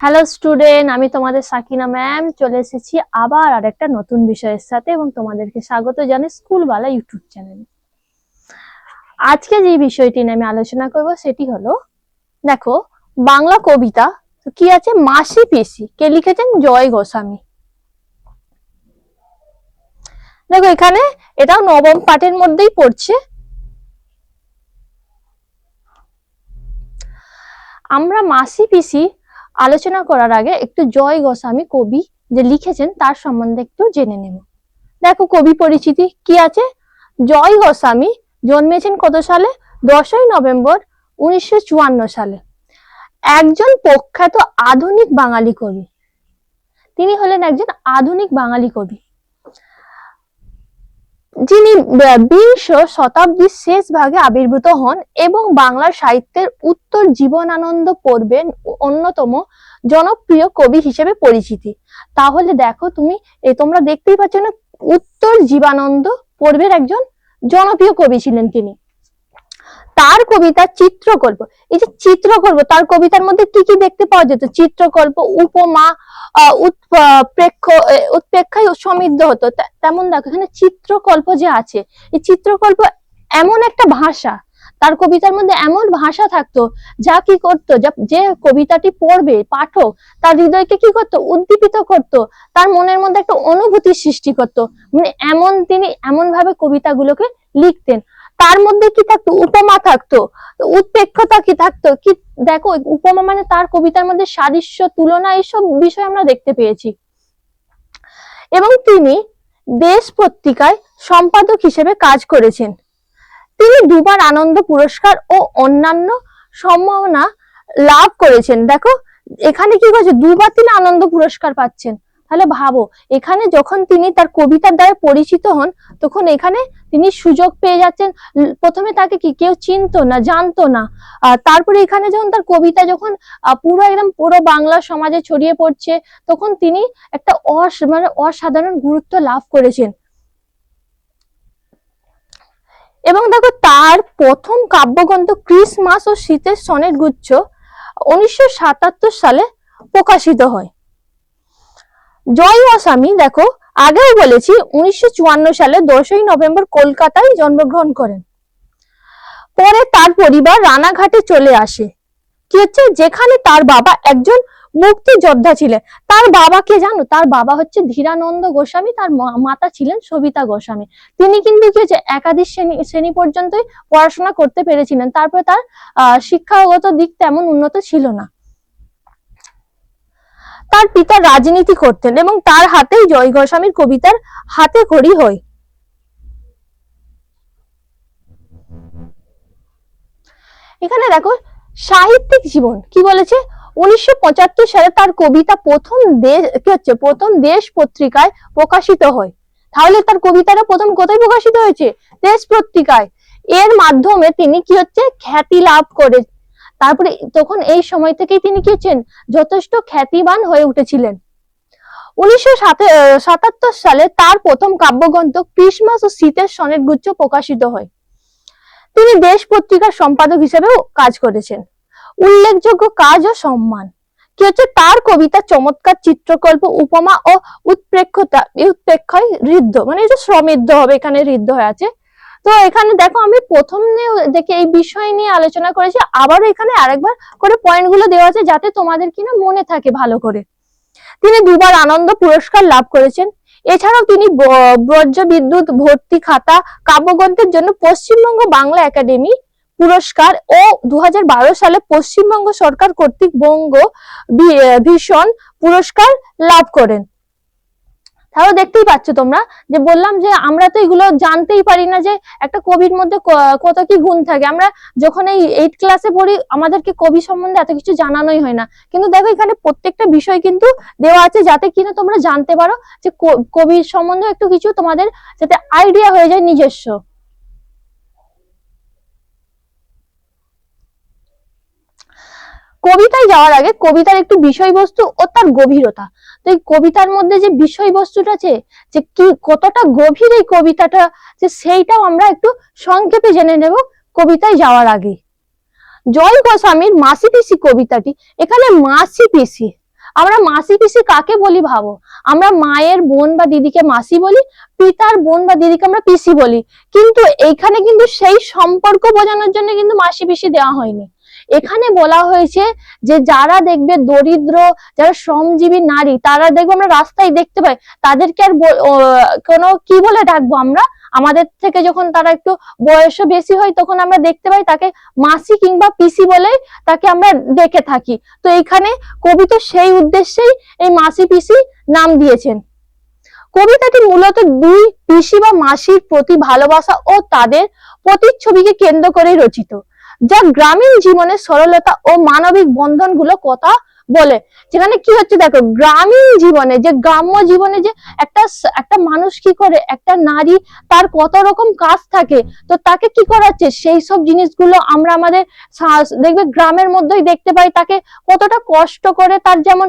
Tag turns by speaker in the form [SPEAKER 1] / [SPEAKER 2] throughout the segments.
[SPEAKER 1] Hello student, আমি তোমাদের Sakina ma'am চলে এসেছি আবার আরেকটা নতুন বিষয়ের সাথে এবং তোমাদেরকে স্বাগত জানাই স্কুলবালা ইউটিউব চ্যানেলে। আজকে যে বিষয়টি নিয়ে আমি আলোচনা করব সেটি হলো, দেখো, বাংলা কবিতা কি আছে, মাসি পিসি, কে লিখেছেন? জয় গোস্বামী। দেখো এখানে এটাও নবম পাঠের মধ্যেই পড়ছে। আমরা মাসি পিসি আলোচনা করার আগে একটু জয় গোস্বামী কবি যে লিখেছেন তার সম্বন্ধে একটু জেনে নেব। দেখো কবি পরিচিতি কি আছে। জয় গোস্বামী জন্মেছেন কত সালে? 10ই নভেম্বর 1954 সালে। একজন প্রখ্যাত আধুনিক বাঙালি কবি। তিনি হলেন একজন আধুনিক বাঙালি কবি, যিনি বিংশ শতাব্দীর শেষ ভাগে আবির্ভূত হন এবং বাংলা সাহিত্যের উত্তর জীবনানন্দ পর্বের অন্যতম জনপ্রিয় কবি হিসেবে পরিচিতি। তাহলে দেখো তুমি, তোমরা দেখতেই পাচ্ছ না, উত্তর জীবনানন্দ পর্বের একজন জনপ্রিয় কবি ছিলেন তিনি। তার কবিতা চিত্রকল্প, এই যে চিত্রকল্প, তার কবিতার মধ্যে কি কি দেখতে পাওয়া যেত? চিত্রকল্প, উপমা, উৎপ্রেক্ষায় সমৃদ্ধ হতো। তেমন দেখো এখানে চিত্রকল্প যে আছে, এই চিত্রকল্প এমন একটা ভাষা, তার কবিতার মধ্যে এমন ভাষা থাকতো যা কি করতো, যে কবিতাটি পড়বে পাঠক তার হৃদয়কে কি করতো? উদ্দীপিত করতো, তার মনের মধ্যে একটা অনুভূতির সৃষ্টি করতো। মানে তিনি এমন ভাবে কবিতাগুলোকে লিখতেন। তার মধ্যে কি থাকতো? উপমা থাকতো, উৎপ্রেক্ষতা কি থাকতো, কি দেখো উপমা মানে তার কবিতার মধ্যে সাদৃশ্য, তুলনা, এইসব বিষয় আমরা দেখতে পেয়েছি। এবং তিনি দেশ পত্রিকায় সম্পাদক হিসেবে কাজ করেছেন। তিনি দুবার আনন্দ পুরস্কার ও অন্যান্য সম্মাননা লাভ করেছেন। দেখো এখানে কি করেছে, দুবার তিনি আনন্দ পুরস্কার পাচ্ছেন। তাহলে ভাবো, এখানে যখন তিনি তার কবিতার দ্বারা পরিচিত হন, তখন এখানে তিনি সুযোগ পেয়ে যাচ্ছেন। প্রথমে তাকে কি কেউ চিনতো না, জানতো না। তারপরে এখানে যখন তার কবিতা যখন পুরো বাংলা সমাজে ছড়িয়ে পড়ছে, তখন তিনি একটা অসাধারণ গুরুত্ব লাভ করেছেন। এবং দেখো তার প্রথম কাব্যগ্রন্থ ক্রিসমাস ও শীতের সনেট গুচ্ছ 1977 সালে প্রকাশিত হয়। জয় গোস্বামী দেখো আগেও বলেছি 1954 সালে 10ই নভেম্বর কলকাতায় জন্মগ্রহণ করেন। পরে তার পরিবার রানাঘাটে চলে আসে, কি হচ্ছে, যেখানে তার বাবা একজন মুক্তিযোদ্ধা ছিলেন। তার বাবাকে জানো? তার বাবা হচ্ছে ধীরানন্দ গোস্বামী, তার মাতা ছিলেন সবিতা গোস্বামী। তিনি কিন্তু কি হচ্ছে, একাদশ শ্রেণী পর্যন্তই পড়াশোনা করতে পেরেছিলেন। তারপরে তার শিক্ষাগত দিক তেমন উন্নত ছিল না। তার পিতা রাজনীতি করতেন এবং তার হাতেই জয় গোস্বামীর কবিতার হাতে খড়ি হয়। এখানে দেখো সাহিত্যিক জীবন কি বলেছে। 1975 সালে তার কবিতা প্রথম দেশ পত্রিকায় প্রকাশিত হয়। তাহলে তার কবিতাটা প্রথম কোথায় প্রকাশিত হয়েছে? দেশ পত্রিকায়। এর মাধ্যমে তিনি কি হচ্ছে, খ্যাতি লাভ করে। তারপরে তখন এই সময় থেকেই তিনি কি হচ্ছেন, যথেষ্ট খ্যাতিমান হয়ে উঠেছিলেন। 1977 সালে তার প্রথম কাব্যগ্রন্থ ক্রিসমাস ও শীতের সনেট গুচ্ছ প্রকাশিত হয়। তিনি দেশ পত্রিকার সম্পাদক হিসেবেও কাজ করেছেন। উল্লেখযোগ্য কাজ ও সম্মান কি হচ্ছে, তার কবিতা চমৎকার চিত্রকল্প, উপমা ও উৎপ্রেক্ষায় ঋদ্ধ, মানে এটা সমৃদ্ধ হবে, এখানে ঋদ্ধ হয়ে আছে। তো এখানে দেখো আমি প্রথম দেখে এই বিষয় নিয়ে আলোচনা করেছি, আবারও এখানে আরেকবার করে পয়েন্ট গুলো দেওয়া আছে যাতে তোমাদের কিনা মনে থাকে ভালো করে। তিনি দুবার আনন্দ পুরস্কার লাভ করেছেন। এছাড়াও তিনি বজ্রবিদ্যুৎ ভর্তি খাতা কাব্যগ্রন্থের জন্য পশ্চিমবঙ্গ বাংলা একাডেমি পুরস্কার ও 2012 সালে পশ্চিমবঙ্গ সরকার কর্তৃক বঙ্গ ভীষণ পুরস্কার লাভ করেন। তাহলে দেখতেই পাচ্ছ তোমরা, যে বললাম যে আমরা তো এগুলো জানতেই পারি না যে একটা কবির মধ্যে কত কি গুণ থাকে। আমরা যখন এই 8 ক্লাসে পড়ি আমাদেরকে কবি সম্বন্ধে এত কিছু জানানোই হয় না, কিন্তু দেখো এখানে প্রত্যেকটা বিষয় কিন্তু দেওয়া আছে যাতে কিনা তোমরা জানতে পারো যে কবির সম্বন্ধে একটু কিছু তোমাদের যাতে আইডিয়া হয়ে যায় নিজস্ব। কবিতায় যাওয়ার আগে কবিতার একটু বিষয়বস্তু ও তার গভীরতা। তো এই কবিতার মধ্যে যে বিষয়বস্তুটা আছে, যে কি কতটা গভীর এই কবিতাটা, যে সেইটাও আমরা একটু সংক্ষেপে জেনে নেব কবিতায় যাওয়ার আগে। জয় গোস্বামীর মাসি পিসি কবিতাটি, এখানে মাসি পিসি আমরা মাসি পিসি কাকে বলি ভাবো? আমরা মায়ের বোন বা দিদিকে মাসি বলি, পিতার বোন বা দিদিকে আমরা পিসি বলি। কিন্তু এইখানে কিন্তু সেই সম্পর্ক বোঝানোর জন্য কিন্তু মাসি পিসি দেওয়া হয়নি। এখানে বলা হয়েছে যে যারা দেখবে দরিদ্র, যারা শ্রমজীবী নারী, তারা দেখবে আমরা রাস্তায় দেখতে পাই, তাদেরকে আর কোনো কি বলে ডাকবো আমরা? আমাদের থেকে যখন তারা একটু বয়সও বেশি হয় তখন আমরা দেখতে পাই তাকে মাসি কিংবা পিসি বলে তাকে আমরা ডেকে থাকি। তো এইখানে কবি তো সেই উদ্দেশ্যেই এই মাসি পিসি নাম দিয়েছেন। কবিতাটি মূলত দুই পিসি বা মাসির প্রতি ভালোবাসা ও তাদের প্রতিচ্ছবিকে কেন্দ্র করে রচিত, যা গ্রামীণ জীবনের সরলতা ও মানবিক বন্ধনগুলো কথা বলে। যেখানে কি হচ্ছে দেখো, গ্রামীণ জীবনে যে গ্রাম্য জীবনে যে একটা মানুষ কি করে, একটা নারী তার কত রকম কাজ থাকে, তো তাকে কি করাচ্ছে সেই সব জিনিসগুলো আমরা আমাদের দেখবে গ্রামের মধ্যেই দেখতে পাই। তাকে কতটা কষ্ট করে তার যেমন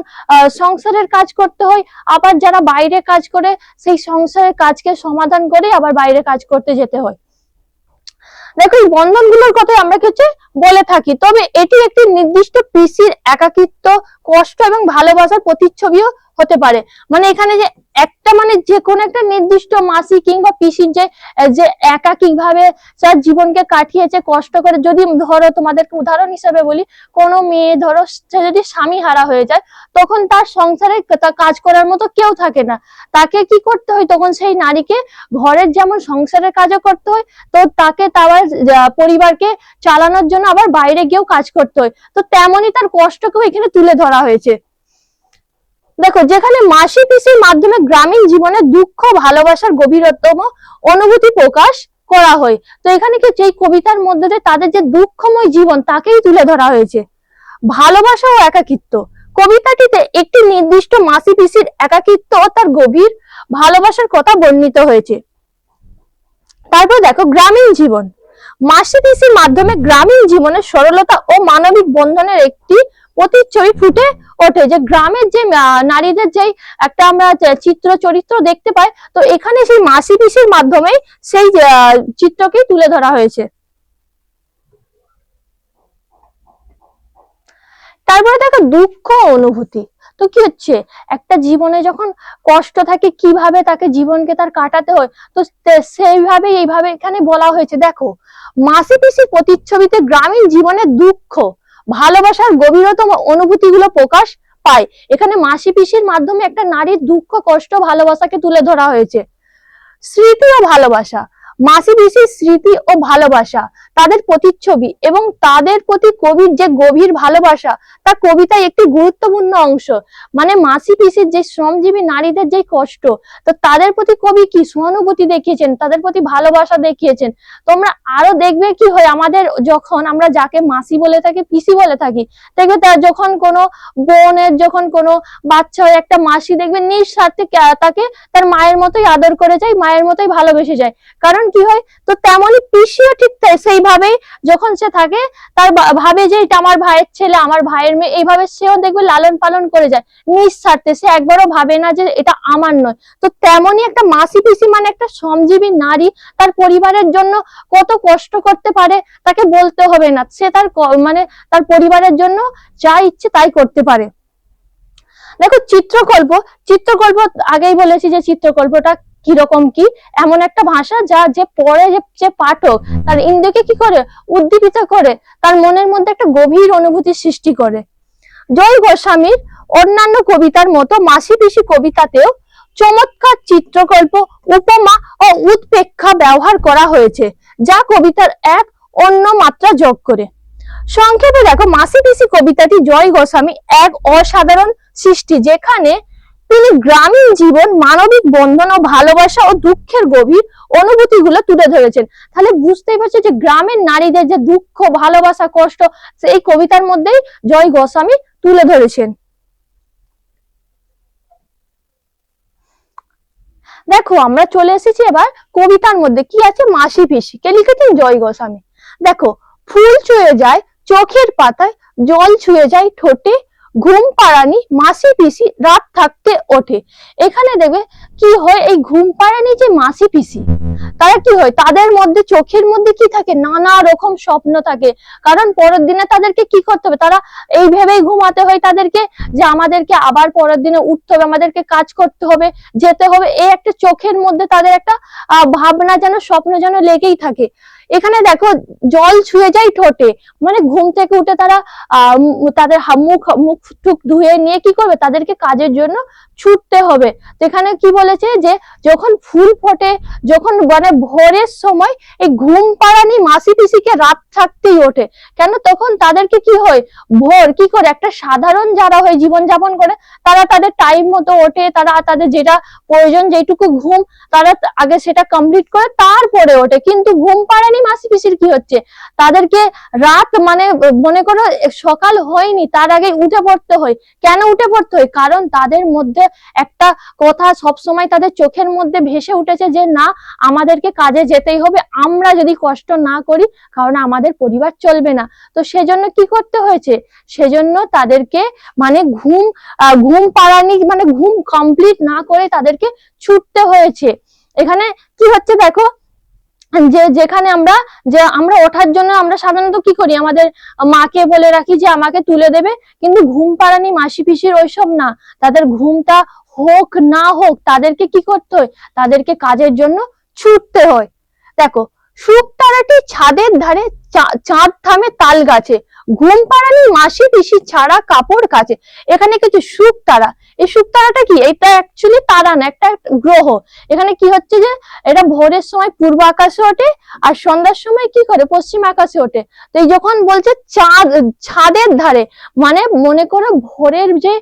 [SPEAKER 1] সংসারের কাজ করতে হয়, আবার যারা বাইরে কাজ করে সেই সংসারের কাজকে সমাধান করে আবার বাইরে কাজ করতে যেতে হয়। দেখো এই বন্ধনগুলোর কথা আমরা কিছু বলে থাকি, তবে এটি একটি নির্দিষ্ট পিসির একাকিত্ব, কষ্ট এবং ভালোবাসার প্রতিচ্ছবিও হতে পারে। মানে এখানে যে একটা মানে যে কোনো একটা নির্দিষ্ট মাসি কিংবা পিসির যে একাকিক ভাবে তার জীবনকে কাটিয়েছে কষ্ট করে। যদি ধরো তোমাদেরকে উদাহরণ হিসেবে বলি, কোনো মেয়ে ধরো সে যদি স্বামী হারা হয়ে যায়, তখন তার সংসারে কাজ করার মতো কেউ থাকে না, তাকে কি করতে হয় তখন সেই নারীকে ঘরের যেমন সংসারের কাজও করতে হয়, তো তাকে তার পরিবারকে চালানোর জন্য আবার বাইরে গিয়েও কাজ করতে হয়। তো তেমনই তার কষ্টকেও এখানে তুলে ধরা হয়েছে। দেখো যেখানে মাসি পিসির মাধ্যমে গ্রামীণ জীবনে দুঃখ ভালোবাসার গভীরতম অনুভূতি প্রকাশ করা হয়, তো এখানে কি যে কবিতার মধ্যে দিয়ে তাদের যে দুঃখময় জীবন তাকেই তুলে ধরা হয়েছে। ভালোবাসা ও একাকিত্ব, কবিতাটিতে একটি নির্দিষ্ট মাসি পিসির একাকিত্ব ও তার গভীর ভালোবাসার কথা বর্ণিত হয়েছে। তারপর দেখো গ্রামীণ জীবন, মাসি পিসির মাধ্যমে গ্রামীণ জীবনের সরলতা ও মানবিক বন্ধনের একটি প্রতিচ্ছবি ফুটে ওঠে। যে গ্রামের যে নারীদের যে একটা আমরা চরিত্র দেখতে পাই, তো এখানে সেই মাসি পিসির মাধ্যমে সেই চিত্রকেই তুলে ধরা হয়েছে। তারপরে দেখো দুঃখ অনুভূতি, তো কি হচ্ছে একটা জীবনে যখন কষ্ট থাকে কিভাবে তাকে জীবনকে তার কাটাতে হয়, তো সেইভাবে এইভাবে এখানে বলা হয়েছে। দেখো মাসি পিসির প্রতিচ্ছবিতে গ্রামীণ জীবনের দুঃখ ভালোবাসার গভীরতম অনুভূতিগুলো প্রকাশ পায়। এখানে মাসি পিসির মাধ্যমে একটা নারীর দুঃখ কষ্ট ভালোবাসাকে তুলে ধরা হয়েছে। স্মৃতি ও ভালোবাসা, মাসি পিসির স্মৃতি ও ভালোবাসা, তাদের প্রতিচ্ছবি এবং তাদের প্রতি কবির যে গভীর ভালোবাসা তা কবিতায় একটি গুরুত্বপূর্ণ অংশ। মানে মাসি পিসির যে শ্রমজীবী নারীদের যে কষ্ট, তো তাদের প্রতি কবি কি সহানুভূতি দেখিয়েছেন, তাদের প্রতি ভালোবাসা দেখিয়েছেন। তোমরা আরো দেখবে কি হয়, আমাদের যখন আমরা যাকে মাসি বলে থাকি পিসি বলে থাকি, দেখবে তার যখন কোনো বোনের যখন কোনো বাচ্চা হয়, একটা মাসি দেখবে নিঃস্বার্থে তাকে তার মায়ের মতোই আদর করে যায়, মায়ের মতোই ভালোবেসে যায়। কারণ কি হয়, তো তেমনই পিসিও ঠিক সেইভাবেই যখন সে থাকে তার ভাবে যে এটা আমার ভাইয়ের ছেলে, আমার ভাইয়ের মেয়ে, এইভাবে সেও দেখবে লালন পালন করে যায় নিঃস্বার্থে, সে একবারও ভাবে না যে এটা আমার নয়। তো তেমনই একটা মাসি পিসি মানে একটা শ্রমজীবী নারী, তার পরিবারের জন্য কত কষ্ট করতে পারে তাকে বলতে হবে না, সে তার মানে তার পরিবারের জন্য যা ইচ্ছে তাই করতে পারে। দেখো চিত্রকল্প, চিত্রকল্প আগেই বলেছি যে চিত্রকল্পটা কিরকম কি, এমন একটা ভাষা যা যে পড়ে যে পাঠক তার ইন্দ্রিয়কে কি করে উদ্দীপিত করে, তার মনের মধ্যে একটা গভীর অনুভূতি সৃষ্টি করে। জয় গোস্বামীর অন্যান্য কবিতার মতো মাসি পিসি কবিতাতেও চমৎকার চিত্রকল্প, উপমা ও উৎপ্রেক্ষা ব্যবহার করা হয়েছে, যা কবিতার এক অন্য মাত্রা যোগ করে। সংক্ষেপে দেখো মাসি পিসি কবিতাটি জয় গোস্বামী এক অসাধারণ সৃষ্টি, যেখানে তিনি গ্রামীণ জীবন, মানবিক বন্ধন ও ভালোবাসা ও দুঃখের গভীর অনুভূতিগুলো তুলে ধরেছেন। তাহলে বুঝতেই পারছো যে গ্রামের নারীদের যে দুঃখ ভালোবাসা কষ্ট এই কবিতার মধ্যেই জয় গোস্বামী তুলে ধরেছেন। দেখো আমরা চলে এসেছি এবার কবিতার মধ্যে কি আছে, মাসি পিসি কে লিখেছেন জয় গোস্বামী। দেখো ফুল ছুঁয়ে যায় চোখের পাতায়, জল ছুঁয়ে যায় ঠোঁটে, ঘুম পাড়ানি মাসি পিসি রাত থাকতে ওঠে। এখানে দেখবে কি হয়, এই ঘুম পাড়ানি যে মাসি পিসি তারা কি হয়, তাদের মধ্যে চোখের মধ্যে কি থাকে, নানা রকম স্বপ্ন থাকে। কারণ পরের দিনে তাদেরকে কি করতে হবে, তারা এই ভেবেই ঘুমাতে হয় তাদেরকে যে আমাদেরকে আবার পরের দিনে উঠতে হবে, আমাদেরকে কাজ করতে হবে, যেতে হবে। এই একটা চোখের মধ্যে তাদের একটা ভাবনা যেন, স্বপ্ন যেন লেগেই থাকে। এখানে দেখো জল ছুঁয়ে যায় ঠোঁটে, মানে ঘুম থেকে উঠে তারা তাদের মুখ মুখ টুক ধুয়ে নিয়ে কি করবে, তাদেরকে কাজের জন্য ছুটতে হবে। তো এখানে কি বলেছে যে যখন ফুল ফোটে, যখন মানে ভোরের সময় এই ঘুম পাড়ানি মাসি পিসিকে রাত থাকতেই ওঠে। কেন, তখন তাদেরকে কি হয়, ভোর কি করে, একটা সাধারণ যারা হয় জীবন যাপন করে, তারা তাদের টাইম মতো ওঠে, তারা তাদের যেটা প্রয়োজন, যেটুকু ঘুম, তারা আগে সেটা কমপ্লিট করে তারপরে ওঠে। কিন্তু ঘুম পাড়ানি মাসি পিসির কি হচ্ছে, তাদেরকে রাত মানে মনে করো সকাল হয়নি তার আগে উঠে পড়তে হয়। কেন উঠে পড়তে হয়, কারণ তাদের মধ্যে একটা কথা সবসময় তাদের চোখের মধ্যে ভেসে উঠেছে যে না, আমাদেরকে কাজে যেতেই হবে, আমরা যদি কষ্ট না করি কারণ আমাদের পরিবার চলবে না। তো সেজন্য কি করতে হয়েছে, সেজন্য তাদেরকে মানে ঘুম পাড়ানি মানে ঘুম কমপ্লিট না করে তাদেরকে ছুটতে হয়েছে। এখানে কি হচ্ছে দেখো, যে যেখানে আমরা ওঠার জন্য আমরা সাধারণত কি করি, আমাদের মাকে বলে রাখি যে আমাকে তুলে দেবে, কিন্তু ঘুম পাড়ানি মাসি পিসির ওইসব না। তাদের ঘুমটা হোক না হোক তাদেরকে কি করতে হয়, তাদেরকে কাজের জন্য ছুটতে হয়। দেখো, শুকতারাটি ছাদের ধারে চাঁদ থামে তাল গাছে, ঘুম পাড়ানি মাসি পিসি ছাড়া কাপড় কাচে। এখানে কিছু শুকতারা, এই শুকতারাটা কি, এটা অ্যাকচুয়ালি তারা না, একটা গ্রহ। এখানে কি হচ্ছে যে এটা ভোরের সময় পূর্ব আকাশে ওঠে আর সন্ধ্যার সময় কি করে, পশ্চিম আকাশে ওঠে। তো এই যখন বলছে ছাদের ধারে, মানে মনে করো ভোরের যে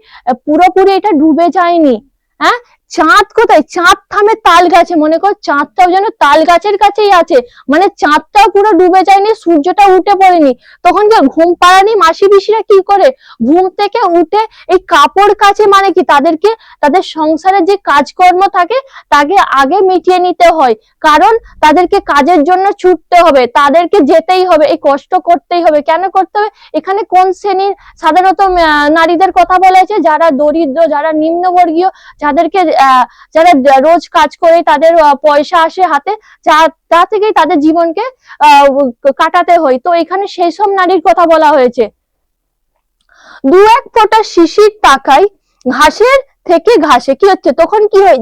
[SPEAKER 1] পুরোপুরি এটা ডুবে যায়নি, হ্যাঁ, চাঁদ কোথায়, চাঁদ থামে তাল গাছে, মনে কর চাঁদটাও যেন তাল গাছের কাছেই আছে, মানে চাঁদটাও পুরো ডুবে যায়নি, সূর্যটা উঠে পড়েনি। তখন কি ঘুম পাড়ানি মাসি পিসিরা কি করে, ঘুম থেকে উঠে এই কাপড় কাচে, মানে কি তাদেরকে তাদের সংসারের যে কাজকর্ম থাকে তাকে আগে মিটিয়ে নিতে হয়। কারণ তাদেরকে কাজের জন্য ছুটতে হবে, তাদেরকে যেতেই হবে, এই কষ্ট করতেই হবে। কেন করতে হবে, এখানে কোন শ্রেণীর সাধারণত নারীদের কথা বলেছে, যারা দরিদ্র, যারা নিম্নবর্গীয়, যাদেরকে যারা রোজ কাজ করে তাদের পয়সা আসে হাতে, তা থেকেই তাদের জীবনকে কাটাতে হয়। তো এখানে সেই সব নারীর কথা বলা হয়েছে। দু এক ফোঁটা শিশির তাকাই ঘাসের থেকে ঘাসে, কি হচ্ছে তখন কি হয়,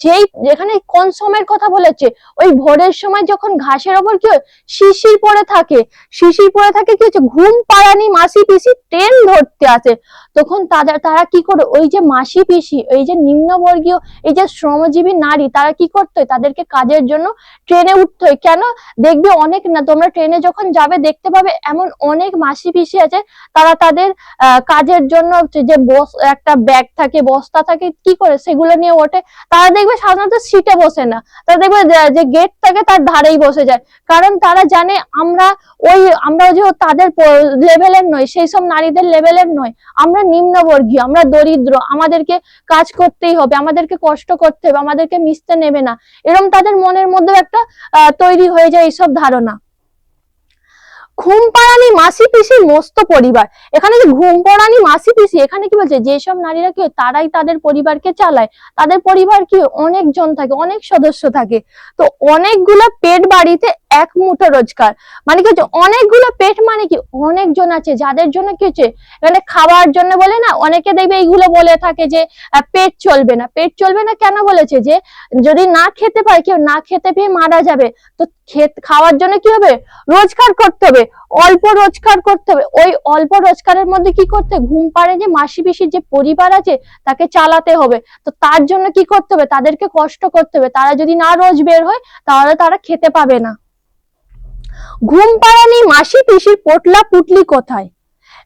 [SPEAKER 1] যেই যেখানে কোন সময়ের কথা বলেছে, ওই ভোরের সময় যখন ঘাসের ওপর কি হয় শিশির পড়ে থাকে, শিশির পড়ে থাকে, কি হচ্ছে ঘুম পাড়ানি মাসি পিসি ট্রেন ধরতে আসে। তখন তারা কি করে, ওই যে মাসি পিসি, এই যে নিম্নবর্গীয়, এই যে শ্রমজীবী নারী, তারা কি করতে হয়, তাদেরকে কাজের জন্য ট্রেনে উঠতে হয়। কেন, দেখবে অনেক না, তোমরা ট্রেনে যখন যাবে দেখতে পাবে এমন অনেক মাসি পিসি আছে, তারা তাদের কাজের জন্য যে একটা ব্যাগ থাকে, বস্তা থাকে, কি করে সেগুলো নিয়ে ওঠে। তারা দেখবে সাধারণত সিটে বসে না, তারা দেখবে যে গেট থাকে তার ধারেই বসে যায়। কারণ তারা জানে আমরা যে তাদের লেভেলের নয়, সেই সব নারীদের লেভেলের নয়, আমরা নিম্নবর্গীয়, আমরা দরিদ্র, আমাদেরকে কাজ করতেই হবে, আমাদেরকে কষ্ট করতে হবে, আমাদেরকে মিশতে নেবে না, এরকম তাদের মনের মধ্যে একটা তৈরি হয়ে যায় এইসব ধারণা। ঘুম পাড়ানি মাসি পিসির মস্ত পরিবার, এখানে যে ঘুম পাড়ানি মাসি পিসি, এখানে কি বলছে, যেসব নারীরা কি তারাই তাদের পরিবারকে চালায়, তাদের পরিবার কি অনেকজন থাকে, অনেক সদস্য থাকে। তো অনেকগুলো পেট বাড়িতে এক মুঠো রোজগার, মানে কি হচ্ছে অনেকগুলো পেট, মানে কি অনেকজন আছে যাদের জন্য কি হচ্ছে, এখানে খাওয়ার জন্য বলে না, অনেকে দেখবে এইগুলো বলে থাকে যে পেট চলবে না, পেট চলবে না কেন বলেছে, যে যদি না খেতে পায়, কেউ না খেতে পেয়ে মারা যাবে, তো খাওয়ার জন্য কি হবে, রোজগার করতে হবে, অল্প রোজগার করতে হবে। ওই অল্প রোজগারের মধ্যে কি করতে, ঘুম পাড়ে যে মাসি পিসির যে পরিবার আছে তাকে চালাতে হবে। তো তার জন্য কি করতে হবে, তাদেরকে কষ্ট করতে হবে, তারা যদি না রোজ বের হয় তাহলে তারা খেতে পাবে না। ঘুম পাড়ানি মাসি পিসির পোটলা পুটলি কোথায়,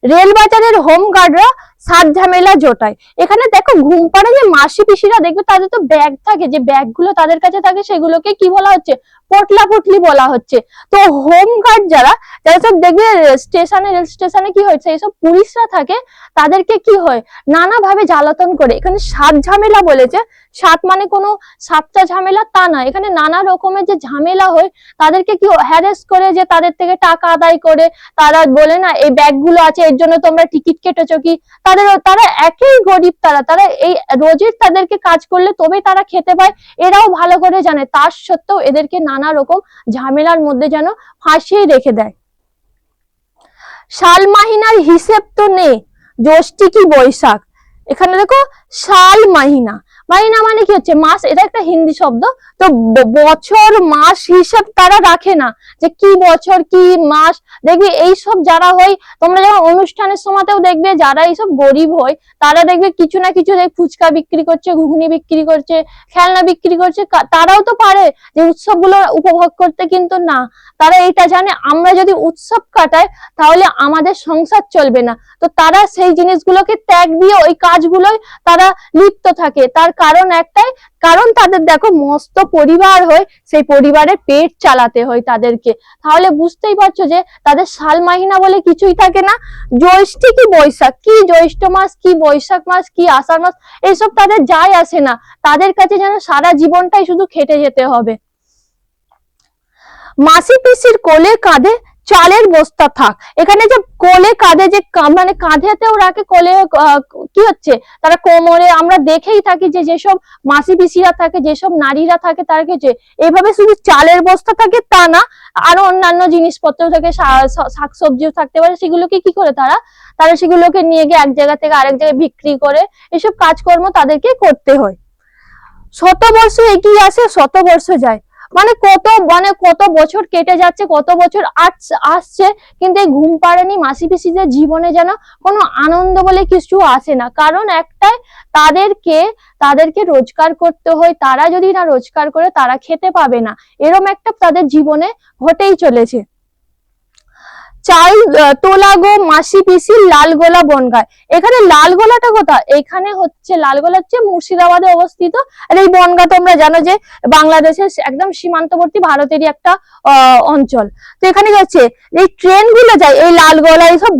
[SPEAKER 1] রেল বাজারের হোম গার্ডরা সাত ঝামেলা জোটায়। এখানে দেখো ঘুম পাড়ে যে মাসি পিসিরা, দেখবে তাদের তো ব্যাগ থাকে, যে ব্যাগগুলো তাদের কাছে থাকে সেগুলোকে কি বলা হচ্ছে, পোটলা পুটলি বলা হচ্ছে। তো হোম গার্ড যারা যারা সব দেখবে স্টেশনে, রেল স্টেশনে কি হয়েছে, এইসব পুলিশরা থাকে, তাদেরকে কি হয় নানাভাবে জ্বালাতন করে। এখানে সাত ঝামেলা বলেছে, সাত মানে কোনো সাতটা ঝামেলা তা না, এখানে নানা রকমের যে ঝামেলা হয়, তাদেরকে কি হ্যারেস করে, যে তাদের থেকে টাকা আদায় করে, তারা বলে না এই ব্যাগগুলো আছে এর জন্য তোমরা টিকিট কেটেছো কি, তা তারা একই গরিব, তারা এই রোজের তাদেরকে কাজ করলে তবেই তারা খেতে পায়, এরাও ভালো করে জানে। তার সত্ত্বেও এদেরকে নানা রকম ঝামেলার মধ্যে যেন ফাঁসিয়ে রেখে দেয়। সাল মাহিনার হিসেব তো নেই, জ্যৈষ্ঠী কি বৈশাখ। এখানে দেখো সাল মাহিনা, মাহিনা মানে কি হচ্ছে মাস, এটা একটা হিন্দি শব্দ। তো বছর মাস হিসাব তারা রাখে না, যে কি বছর কি মাস। দেখবি এইসব যারা হয়, তোমরা যখন অনুষ্ঠানের সময়তেও দেখবে যারা এইসব গরিব হয় তারা দেখবে কিছু না কিছু ফুচকা বিক্রি করছে, ঘুগনি বিক্রি করছে, খেলনা বিক্রি করছে। তারাও তো পারে যে উৎসবগুলো উপভোগ করতে, কিন্তু না, তারা এটা জানে আমরা যদি উৎসব কাটাই তাহলে আমাদের সংসার চলবে না। তো তারা সেই জিনিসগুলোকে ত্যাগ দিয়ে ওই কাজগুলোই তারা লিপ্ত থাকে। তার কারণ একটাই, কারণ তাদের দেখো মস্ত পরিবার হয়, সেই পরিবারের পেট চালাতে হয় তাদেরকে। তাহলে বুঝতেই পারছো যে তাদের সাল মাহিনা বলে কিছুই থাকে না। জ্যৈষ্ঠী কি বৈশাখ, কি জ্যৈষ্ঠ মাস কি বৈশাখ মাস কি আষাঢ় মাস, এইসব তাদের যায় আসে না। তাদের কাছে যেন সারা জীবনটাই শুধু খেটে যেতে হবে। মাসি পিসির কোলে কাঁধে চালের বস্তা থাক। এখানে যে কোলে কাঁধে, যে মানে কাঁধেতেও রাখে, কোলে কি হচ্ছে তারা কোমরে, আমরা দেখেই থাকি যে যেসব মাসি পিসিরা থাকে, যেসব নারীরা থাকে, তারা কি হচ্ছে এইভাবে শুধু চালের বস্তা থাকে তা না, আরো অন্যান্য জিনিসপত্র থাকে, শাকসবজিও থাকতে পারে, সেগুলোকে কি করে তারা সেগুলোকে নিয়ে গিয়ে এক জায়গা থেকে আরেক জায়গায় বিক্রি করে, এসব কাজকর্ম তাদেরকে করতে হয়। শতবর্ষ এগিয়ে আসে শতবর্ষ যায়, মানে কত বছর কেটে যাচ্ছে, কত বছর আসছে, কিন্তু এই ঘুম পাড়ানি মাসি পিসিদের জীবনে যেন কোনো আনন্দ বলে কিছু আসে না। কারণ একটাই, তাদেরকে রোজগার করতে হয়, তারা যদি না রোজগার করে তারা খেতে পাবে না, এরম একটা তাদের জীবনে ঘটেই চলেছে। চাল তোলা গো মাসি পিসির লালগোলা বনগায়। এখানে লালগোলাটা কোথা, এখানে হচ্ছে লালগোলা হচ্ছে মুর্শিদাবাদে অবস্থিত। আর এই বনগা তোমরা জানো যে বাংলাদেশের একদম সীমান্তবর্তী ভারতেরই একটা অঞ্চল। তো এখানে হচ্ছে এই ট্রেন গুলো যায় এই লালগোলা, এইসব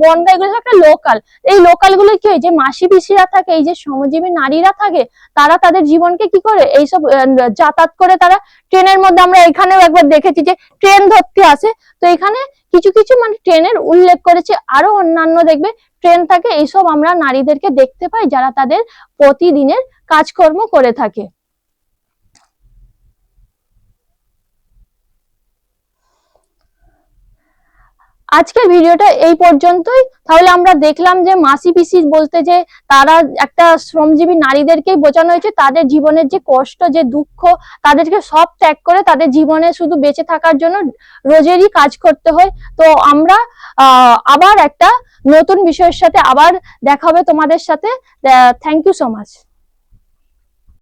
[SPEAKER 1] বনগা, এগুলো একটা লোকাল। এই লোকাল গুলো কি হয়, যে মাসি পিসিরা থাকে, এই যে শ্রমজীবী নারীরা থাকে, তারা তাদের জীবনকে কি করে এইসব যাতায়াত করে, তারা ট্রেনের মধ্যে, আমরা এখানেও একবার দেখেছি যে ট্রেন ধরতে আসে। তো এখানে কিছু কিছু মানে ট্রেনের উল্লেখ করেছে, আরো অন্যান্য দেখবে ট্রেন থাকে। এইসব আমরা নারীদেরকে দেখতে পাই যারা তাদের প্রতিদিনের কাজকর্ম করে থাকে। আজকের ভিডিওটা এই পর্যন্তই। তাহলে আমরা দেখলাম যে মাসি পিসি বলতে যে তারা একটা শ্রমজীবী নারীদেরকেই বোঝানো হয়েছে, তাদের জীবনের যে কষ্ট, যে দুঃখ, তাদেরকে সব ত্যাগ করে তাদের জীবনে শুধু বেঁচে থাকার জন্য রোজেরই কাজ করতে হয়। তো আমরা আবার একটা নতুন বিষয়ের সাথে আবার দেখা হবে তোমাদের সাথে। Thank you so much.